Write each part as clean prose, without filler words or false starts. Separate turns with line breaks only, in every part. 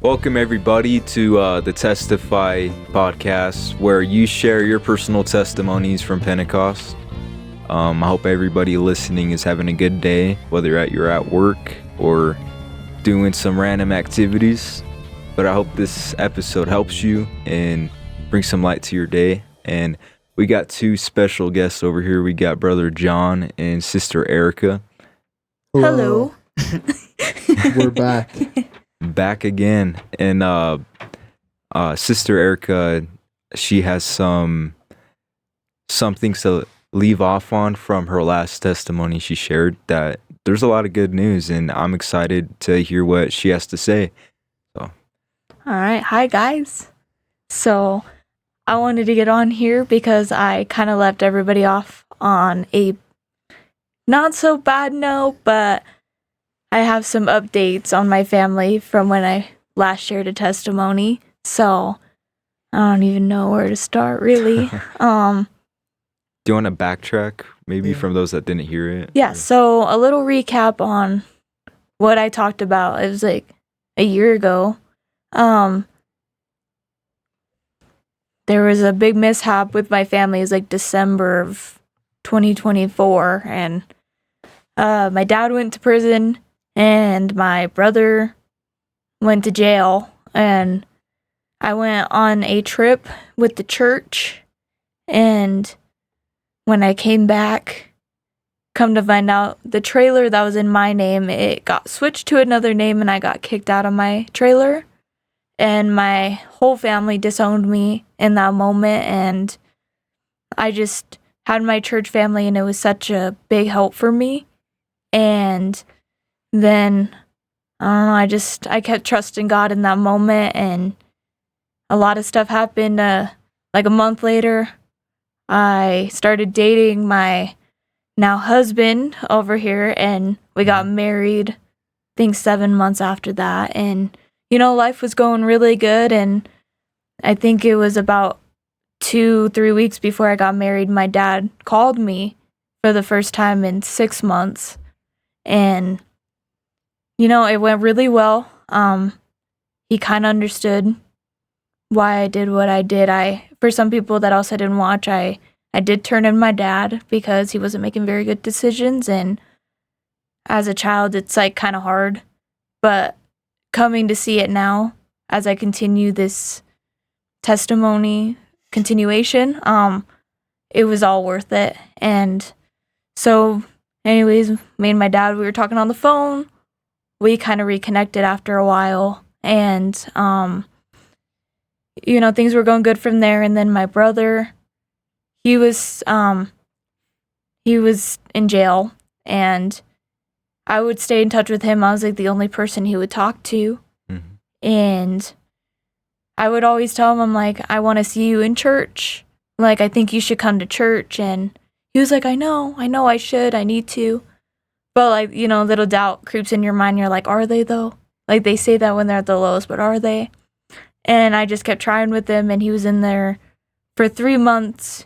Welcome, everybody, to the Testify podcast, where you share your personal testimonies from Pentecost. I hope everybody listening is having a good day, whether you're at work or doing some random activities. But I hope this episode helps you and brings some light to your day. And we got two special guests over here. We got Brother John and Sister Erika.
Hello.
We're back.
Back again. And Sister Erika, she has some things to leave off on from her last testimony she shared, that there's a lot of good news, and I'm excited to hear what she has to say.
All right. Hi, guys. So I wanted to get on here because I kind of left everybody off on a not so bad note, but I have some updates on my family from when I last shared a testimony. So I don't even know where to start, really.
Do you want to backtrack maybe from those that didn't hear it?
Yeah, so a little recap on what I talked about. It was like a year ago. There was a big mishap with my family. It was like December of 2024, and my dad went to prison, and my brother went to jail, and I went on a trip with the church, and when I came back, come to find out, the trailer that was in my name, it got switched to another name, and I got kicked out of my trailer. And my whole family disowned me in that moment, and I just had my church family, and it was such a big help for me. And then, I don't know, I kept trusting God in that moment, and a lot of stuff happened. Like a month later, I started dating my now husband over here, and we got married, I think 7 months after that. And, you know, life was going really good. And I think it was about 2-3 weeks before I got married, my dad called me for the first time in 6 months. And, you know, it went really well. He kind of understood why I did what I did. For some people that also didn't watch, I did turn in my dad because he wasn't making very good decisions, and as a child it's like kind of hard, but coming to see it now as I continue this testimony continuation, it was all worth it. And so anyways, me and my dad, we were talking on the phone. We kind of reconnected after a while, and you know, things were going good from there. And then my brother, he was in jail, and I would stay in touch with him. I was like the only person he would talk to. Mm-hmm. And I would always tell him, I'm like, I want to see you in church. Like, I think you should come to church. And he was like, I know I should, I need to. But like, you know, little doubt creeps in your mind. You're like, are they though? Like, they say that when they're at the lowest, but are they? And I just kept trying with him, and he was in there for 3 months.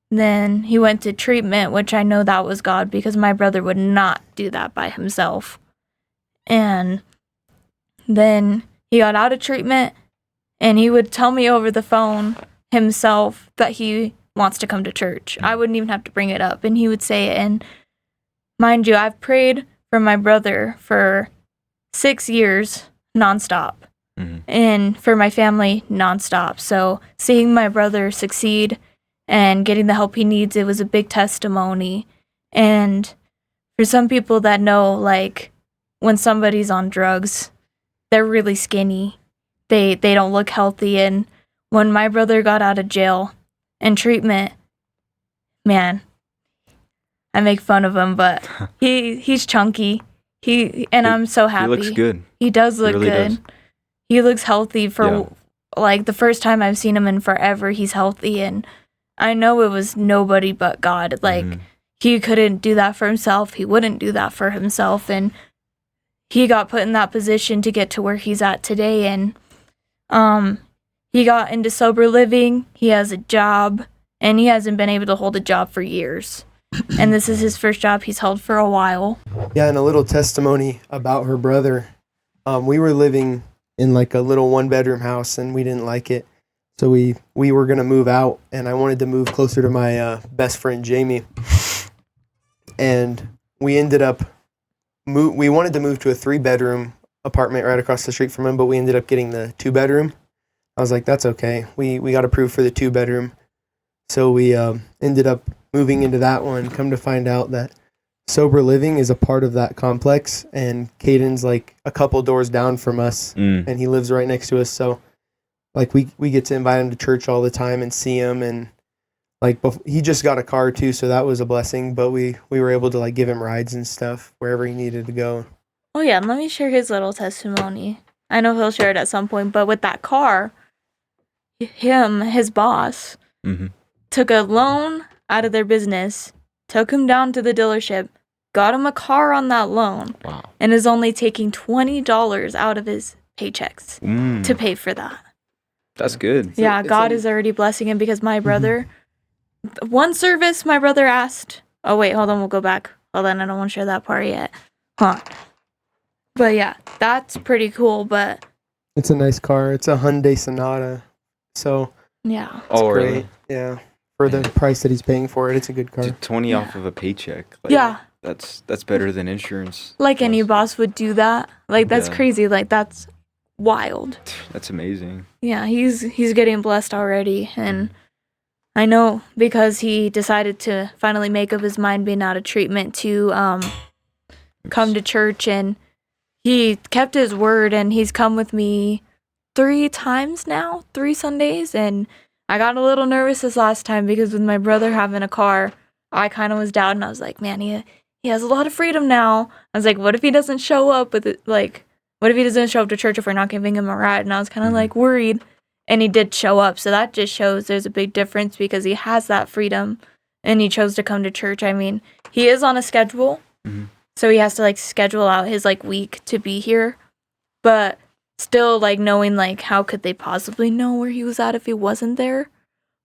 Then he went to treatment, which I know that was God, because my brother would not do that by himself. And then he got out of treatment, and he would tell me over the phone himself that he wants to come to church. I wouldn't even have to bring it up, and he would say it. And mind you, I've prayed for my brother for 6 years nonstop. Mm-hmm. And for my family nonstop. So seeing my brother succeed and getting the help he needs, it was a big testimony. And for some people that know, like, when somebody's on drugs, they're really skinny. They don't look healthy. And when my brother got out of jail and treatment, man, I make fun of him, but he's chunky. I'm so happy.
He looks good.
He does look
really
good.
Does.
He looks healthy for like the first time I've seen him in forever. He's healthy, and I know it was nobody but God. Like, he couldn't do that for himself. He wouldn't do that for himself, and he got put in that position to get to where he's at today. And he got into sober living. He has a job, and he hasn't been able to hold a job for years. And this is his first job he's held for a while.
Yeah, and a little testimony about her brother. We were living in like a little 1-bedroom house, and we didn't like it. So we were going to move out, and I wanted to move closer to my best friend, Jamie. And we ended up, we wanted to move to a 3-bedroom apartment right across the street from him, but we ended up getting the 2-bedroom. I was like, that's okay. We got approved for the 2-bedroom. So we ended up moving into that one. Come to find out that sober living is a part of that complex, and Caden's like a couple doors down from us, and he lives right next to us. So like we get to invite him to church all the time and see him, and like he just got a car too, so that was a blessing. But we were able to like give him rides and stuff wherever he needed to go.
Oh yeah, and let me share his little testimony. I know he'll share it at some point, but with that car, his boss, took a loan out of their business, took him down to the dealership, got him a car on that loan, and is only taking $20 out of his paychecks to pay for that.
That's good.
Yeah, God is already blessing him because my brother, one service, my brother asked, oh wait, hold on, we'll go back. Hold on, I don't want to share that part yet. But yeah, that's pretty cool, but...
It's a nice car. It's a Hyundai Sonata. So...
Yeah.
Oh, really?
Yeah. For the price that he's paying for it, it's a good car.
20 off of a paycheck. Like,
yeah.
That's better than insurance.
Like any boss would do that. Like, that's crazy. Like, that's wild.
That's amazing.
Yeah, he's getting blessed already, and I know because he decided to finally make up his mind being out of treatment to come to church, and he kept his word, and he's come with me 3 times now, 3 Sundays, and I got a little nervous this last time because with my brother having a car, I kind of was doubting. I was like, man, he has a lot of freedom now. I was like, what if he doesn't show up with it, like, what if he doesn't show up to church if we're not giving him a ride? And I was kind of like worried, and he did show up. So that just shows there's a big difference because he has that freedom and he chose to come to church. I mean, he is on a schedule, so he has to like schedule out his like week to be here, but still like knowing like how could they possibly know where he was at if he wasn't there?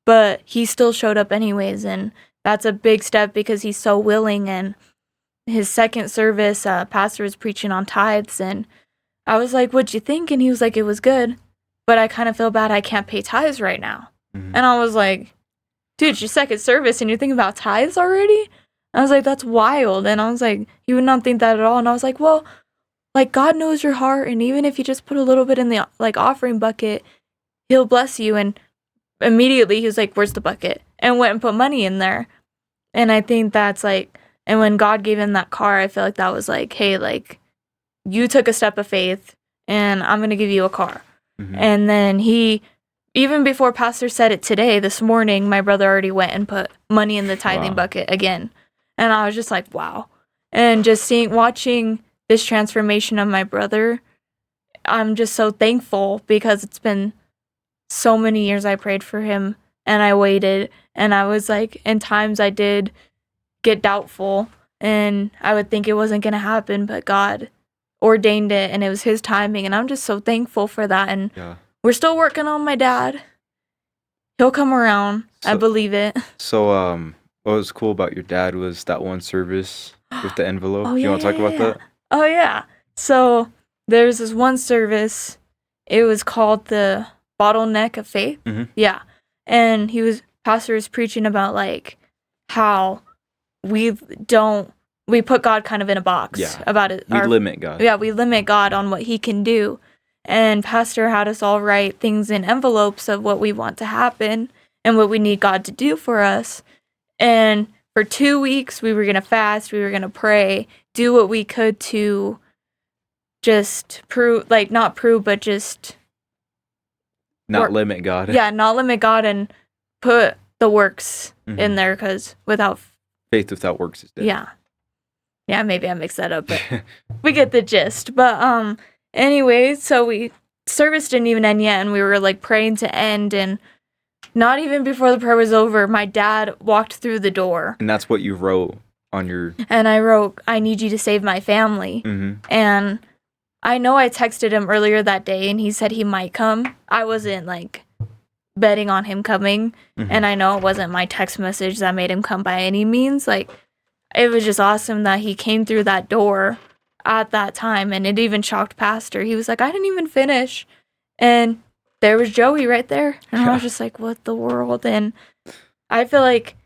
But he still showed up anyways, and that's a big step because he's so willing. And his second service, pastor was preaching on tithes, and I was like, what'd you think? And he was like, it was good, but I kind of feel bad I can't pay tithes right now. And I was like, dude, it's your second service and you're thinking about tithes already? I was like, that's wild. And I was like, you would not think that at all. And I was like, well, like, God knows your heart, and even if you just put a little bit in the like offering bucket, he'll bless you. And immediately he was like, where's the bucket? And went and put money in there. And I think that's like, and when God gave him that car, I feel like that was like, hey, like, you took a step of faith, and I'm going to give you a car. And then even before Pastor said it today, this morning, my brother already went and put money in the tithing bucket again. And I was just like, wow. And just watching this transformation of my brother, I'm just so thankful because it's been so many years I prayed for him, and I waited, and I was like, in times I did get doubtful, and I would think it wasn't going to happen, but God ordained it, and it was his timing, and I'm just so thankful for that. And we're still working on my dad. He'll come around. I believe it.
So what was cool about your dad was that one service with the envelope.
Oh,
you want to talk about that?
Oh yeah. So there's this one service, it was called the Bottleneck of Faith. Yeah. And pastor was preaching about like how we put God kind of in a box about it.
We limit God.
Yeah, we limit God on what he can do. And pastor had us all write things in envelopes of what we want to happen and what we need God to do for us. And for 2 weeks, we were going to fast, we were going to pray, do what we could to just not
limit God.
Yeah, not limit God and put the works in there, because
faith without works is dead.
Yeah. Yeah, maybe I mixed that up, but we get the gist. But anyways, so service didn't even end yet, and we were like praying to end, and not even before the prayer was over, my dad walked through the door.
And that's what you wrote on your...
And I wrote, I need you to save my family. And I know I texted him earlier that day, and he said he might come. I wasn't like betting on him coming, and I know it wasn't my text message that made him come by any means. Like, it was just awesome that he came through that door. at that time, and it even shocked Pastor. He was like, I didn't even finish. And there was Joey right there. And I was just like, what the world? And I feel like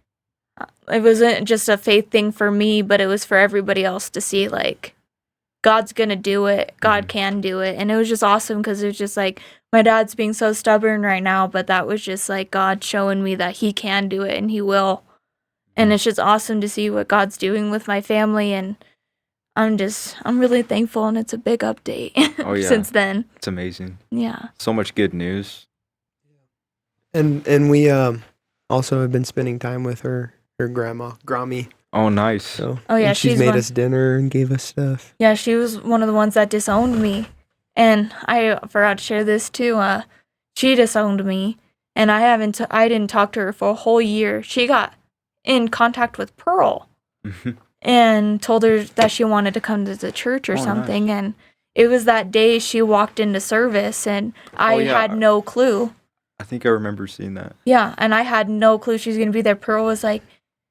it wasn't just a faith thing for me, but it was for everybody else to see, like, God's gonna do it. God can do it. And it was just awesome because it was just like, my dad's being so stubborn right now, but that was just like God showing me that he can do it and he will. And it's just awesome to see what God's doing with my family, and I'm really thankful, and it's a big update since then.
It's amazing.
Yeah.
So much good news.
And we also have been spending time with her grandma, Grammy.
Oh, nice.
So,
Oh, yeah,
she's made us dinner and gave us stuff.
Yeah, she was one of the ones that disowned me. And I forgot to share this too. She disowned me, and I didn't talk to her for a whole year. She got in contact with Pearl and told her that she wanted to come to the church or something. Nice. And it was that day she walked into service, and I had no clue.
I think I remember seeing that.
Yeah, and I had no clue she was going to be there. Pearl was like,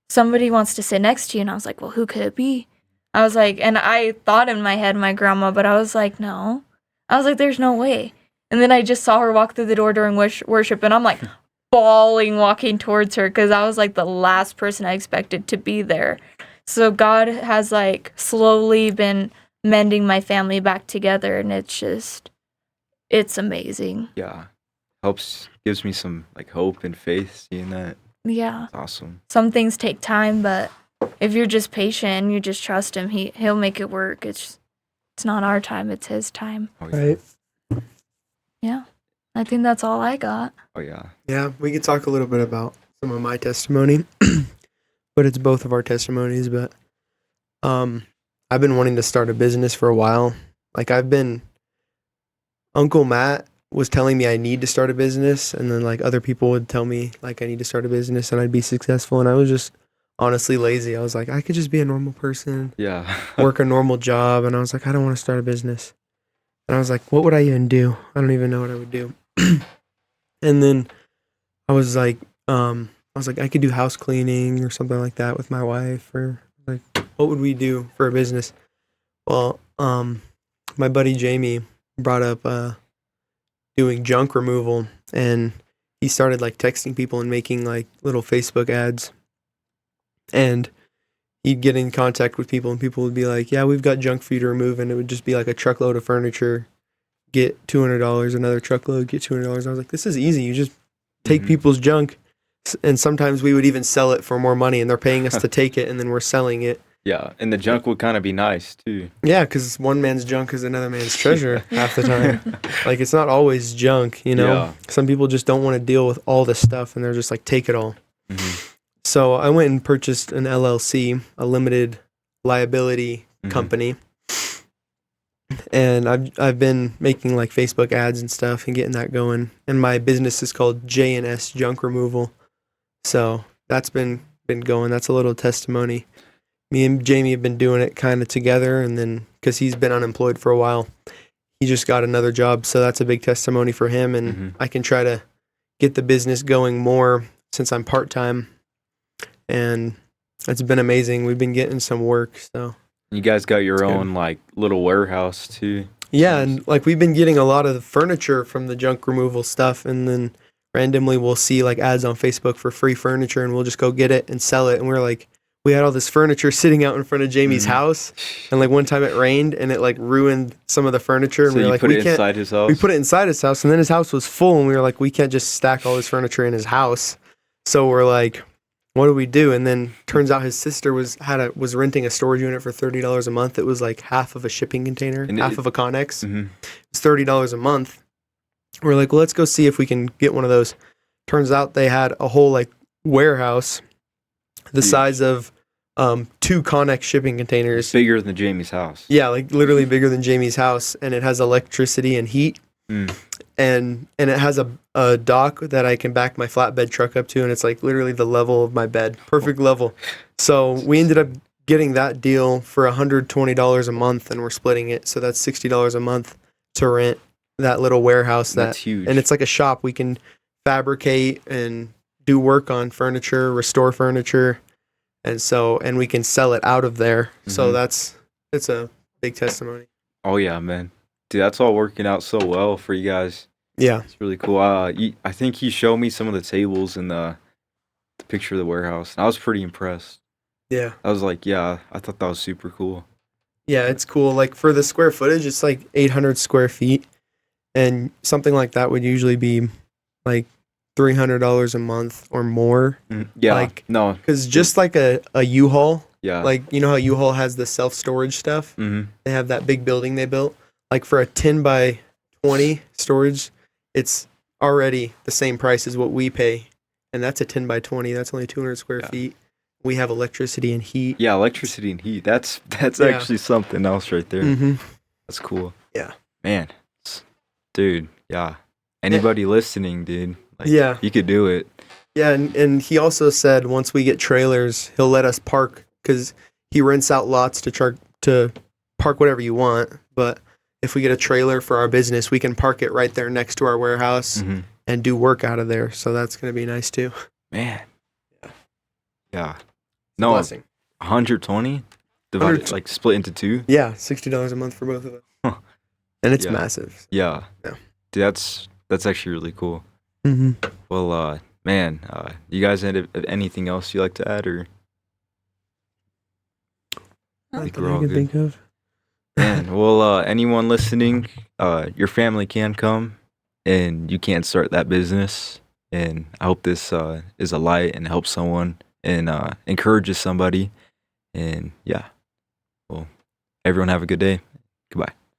somebody wants to sit next to you. And I was like, well, who could it be? I was like, and I thought in my head my grandma, but I was like, no. I was like, there's no way. And then I just saw her walk through the door during worship, and I'm like bawling walking towards her because I was like the last person I expected to be there. So God has like slowly been mending my family back together, and it's amazing.
Yeah. Gives me some like hope and faith seeing that.
Yeah.
It's awesome.
Some things take time, but if you're just patient and you just trust him, he'll make it work. It's not our time, it's his time.
Oh, yeah.
Right.
Yeah. I think that's all I got.
Oh, yeah.
Yeah, we could talk a little bit about some of my testimony, but it's both of our testimonies. But I've been wanting to start a business for a while. Like, Uncle Matt was telling me I need to start a business, and then like other people would tell me like I need to start a business and I'd be successful, and I was just honestly lazy. I was like, I could just be a normal person, work a normal job, and I was like, I don't want to start a business. And I was like, what would I even do? I don't even know what I would do. And then I was like, I could do house cleaning or something like that with my wife, or like, what would we do for a business? Well, my buddy Jamie brought up doing junk removal, and he started like texting people and making like little Facebook ads, and he'd get in contact with people, and people would be like, yeah, we've got junk for you to remove, and it would just be like a truckload of furniture, get $200, another truckload, get $200. I was like, this is easy. You just take people's junk, and sometimes we would even sell it for more money, and they're paying us to take it, and then we're selling it.
Yeah, and the junk would kind of be nice, too.
Yeah, because one man's junk is another man's treasure half the time. Like, it's not always junk, you know? Yeah. Some people just don't want to deal with all this stuff, and they're just like, take it all. Mm-hmm. So I went and purchased an LLC, a limited liability company. And I've been making like Facebook ads and stuff and getting that going. And my business is called J&S Junk Removal. So that's been going. That's a little testimony. Me and Jamie have been doing it kind of together, and then because he's been unemployed for a while, he just got another job. So that's a big testimony for him. And I can try to get the business going more since I'm part-time. And it's been amazing. We've been getting some work. So
you guys got your own like little warehouse too.
Yeah, and like we've been getting a lot of the furniture from the junk removal stuff, and then randomly we'll see like ads on Facebook for free furniture, and we'll just go get it and sell it. And we're like, we had all this furniture sitting out in front of Jamie's house, and like one time it rained and it like ruined some of the furniture, and
so
we were like, we can't.
Inside his house?
We put it inside his house, and then his house was full, and we were like, we can't just stack all this furniture in his house. So we're like, what do we do? And then turns out his sister was renting a storage unit for $30 a month. It was like half of a shipping container, half of a Connex. It's $30 a month. We're like, well, let's go see if we can get one of those. Turns out they had a whole like warehouse the size of 2 Connex shipping containers.
Bigger than Jamie's house.
Yeah, like literally bigger than Jamie's house, and it has electricity and heat. And it has a dock that I can back my flatbed truck up to, and it's like literally the level of my bed, perfect level. So we ended up getting that deal for $120 a month, and we're splitting it. So that's $60 a month to rent that little warehouse.
That's huge.
And it's like a shop. We can fabricate and do work on furniture, restore furniture, and we can sell it out of there. So it's a big testimony.
Oh yeah, man. Dude, that's all working out so well for you guys.
Yeah.
It's really cool. I think he showed me some of the tables and the picture of the warehouse, and I was pretty impressed.
Yeah.
I was like, yeah, I thought that was super cool.
Yeah, it's cool. Like for the square footage, it's like 800 square feet, and something like that would usually be like $300 a month or more.
Yeah,
like
no,
because just like a U-Haul,
yeah,
like you know how U-Haul has the self-storage stuff. They have that big building they built. Like for a 10 by 20 storage, it's already the same price as what we pay, and that's a 10 by 20. That's only 200 square feet. We have electricity and heat.
Yeah, electricity and heat. That's
Yeah.
actually something else right there. That's cool.
Yeah.
Man, dude, yeah. Anybody listening, dude, like,
Yeah.
you could do it.
Yeah, and he also said once we get trailers, he'll let us park because he rents out lots to park whatever you want. But if we get a trailer for our business, we can park it right there next to our warehouse and do work out of there. So that's going to be nice too.
Man. Yeah.
No, blessing.
120 divided, like split into two.
Yeah, $60 a month for both of us. And it's massive.
Yeah.
Yeah.
Dude, that's actually really cool.
Mm-hmm.
Well, man, you guys have anything else you like to add, or?
I think we're all good. Think of.
Man, well, anyone listening, your family can come, and you can start that business. And I hope this is a light and helps someone and encourages somebody. And yeah, well, everyone have a good day. Goodbye.